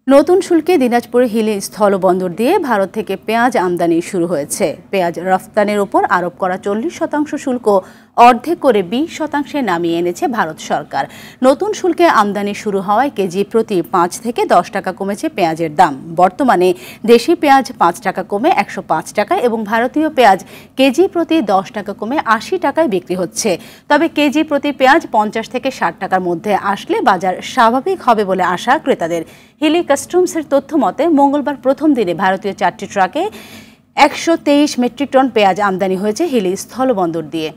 নতুন শুল্কে দিনাজপুরে হিলি স্থলবন্দর দিয়ে ভারত থেকে পেঁয়াজ আমদানি শুরু হয়েছে। পেঁয়াজ রফতানির উপর আরোপ করা 40% শুল্ক অর্ধেক করে 20% নামিয়ে এনেছে ভারত সরকার। নতুন শুল্কে আমদানি শুরু হওয়ায় কেজি প্রতি 5 থেকে 10 টাকা কমেছে পেঁয়াজের দাম। বর্তমানে দেশি পেঁয়াজ 5 টাকা কমে 105 টাকা এবং ভারতীয় পেঁয়াজ কেজি প্রতি 10 টাকা কমে 80 টাকায় বিক্রি হচ্ছে। তবে কেজি প্রতি পেঁয়াজ 50 থেকে 60 টাকার মধ্যে আসলে বাজার স্বাভাবিক হবে বলে আশা ক্রেতাদের। হিলি কাস্টমসের তথ্য মতে মঙ্গলবার প্রথম দিনে ভারতীয় 4টি ট্রাকে 123 মেট্রিক টন পেঁয়াজ আমদানি হয়েছে হিলি স্থলবন্দর দিয়ে।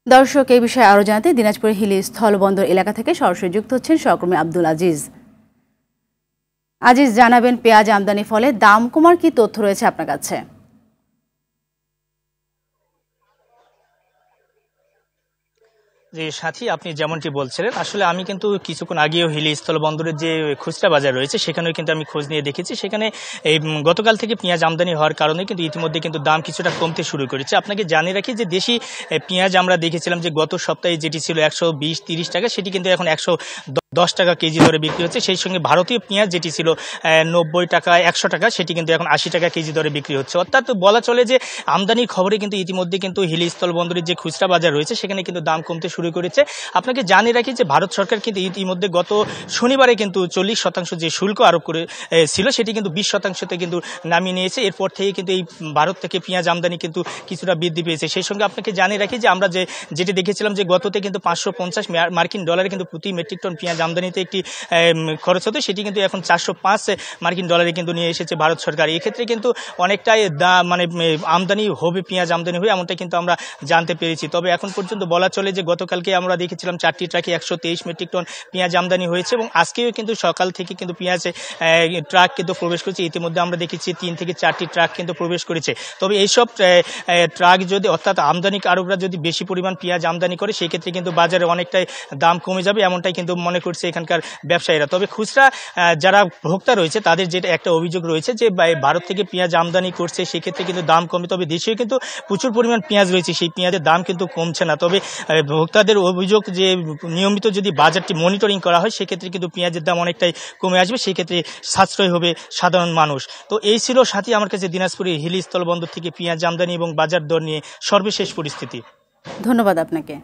দর্শক, এই বিষয়ে আরো জানাতে দিনাজপুরের হিলি স্থলবন্দর এলাকা থেকে সরাসরি যুক্ত হচ্ছেন সহকর্মী আব্দুল আজিজ। আজিজ, জানাবেন পেঁয়াজ আমদানির ফলে দাম কমার কি তথ্য রয়েছে আপনার কাছে? যে সাথী, আপনি যেমনটি বলছিলেন, আসলে আমি কিন্তু কিছুক্ষণ আগেও হিলি স্থলবন্দরের যে খুচরা বাজার রয়েছে সেখানেও কিন্তু আমি খোঁজ নিয়ে দেখেছি। সেখানে এই গতকাল থেকে পেঁয়াজ আমদানি হওয়ার কারণে কিন্তু ইতিমধ্যে কিন্তু দাম কিছুটা কমতে শুরু করেছে। আপনাকে জানিয়ে রাখি যে দেশি পেঁয়াজ আমরা দেখেছিলাম যে গত সপ্তাহে যেটি ছিল 120-30 টাকা, সেটি কিন্তু এখন 110 টাকা কেজি দরে বিক্রি হচ্ছে। সেই সঙ্গে ভারতীয় পেঁয়াজ যেটি ছিল 90 টাকা 100 টাকা, সেটি কিন্তু এখন 80 টাকা কেজি দরে বিক্রি হচ্ছে। অর্থাৎ বলা চলে যে আমদানির খবরে কিন্তু ইতিমধ্যে কিন্তু হিলি স্থলবন্দরের যে খুচরা বাজার রয়েছে সেখানে কিন্তু দাম কমতে শুরু করেছে। আপনাকে জানিয়ে রাখি যে ভারত সরকার কিন্তু ইতিমধ্যে গত শনিবারে কিন্তু 40% যে শুল্ক আরোপ করে ছিল সেটি কিন্তু 20%তে কিন্তু নামিয়ে নিয়েছে। এরপর থেকে কিন্তু এই ভারত থেকে পেঁয়াজ আমদানি কিন্তু কিছুটা বৃদ্ধি পেয়েছে। সেই সঙ্গে আপনাকে জানিয়ে রাখি যে আমরা যেটি দেখেছিলাম যে গততে কিন্তু 550 মার্কিন ডলারে কিন্তু প্রতি মেট্রিক টন পেঁয়াজ আমদানিতে একটি খরচ হতো, সেটি কিন্তু এখন 405 মার্কিন ডলারে কিন্তু নিয়ে এসেছে ভারত সরকার। এক্ষেত্রে কিন্তু অনেকটাই মানে আমদানি হবে, পেঁয়াজ আমদানি হবে এমনটা কিন্তু আমরা জানতে পেরেছি। তবে এখন পর্যন্ত বলা চলে যে গতকালকে আমরা দেখেছিলাম 4টি ট্রাকে 123 মেট্রিক টন পেঁয়াজ আমদানি হয়েছে এবং আজকেও কিন্তু সকাল থেকে কিন্তু পেঁয়াজ ট্রাক কিন্তু প্রবেশ করেছে। ইতিমধ্যে আমরা দেখেছি 3 থেকে 4টি ট্রাক কিন্তু প্রবেশ করেছে। তবে এইসব ট্রাক যদি, অর্থাৎ আমদানিকারকরা যদি বেশি পরিমাণ পেঁয়াজ আমদানি করে সেক্ষেত্রে কিন্তু বাজারে অনেকটাই দাম কমে যাবে এমনটাই কিন্তু মনে করছে এখানকার ব্যবসায়ীরা। তবে খুচরা যারা ভোক্তা রয়েছে তাদের যেটা একটা অভিযোগ রয়েছে যে ভারত থেকে পেঁয়াজ আমদানি করছে সেক্ষেত্রে কিন্তু দাম কমে, তবে দেশেও কিন্তু প্রচুর পরিমাণ পেঁয়াজ রয়েছে, সেই পেঁয়াজের দাম কিন্তু কমছে না। তবে ভোক্তাদের অভিযোগ যে নিয়মিত যদি বাজারটি মনিটরিং করা হয় সেক্ষেত্রে কিন্তু পেঁয়াজের দাম অনেকটাই কমে আসবে, সেক্ষেত্রে সাশ্রয় হবে সাধারণ মানুষ। তো এই ছিল সাথী আমার কাছে দিনাজপুরের হিলি স্থলবন্দর থেকে পেঁয়াজ আমদানি এবং বাজার দর নিয়ে সর্বশেষ পরিস্থিতি। ধন্যবাদ আপনাকে।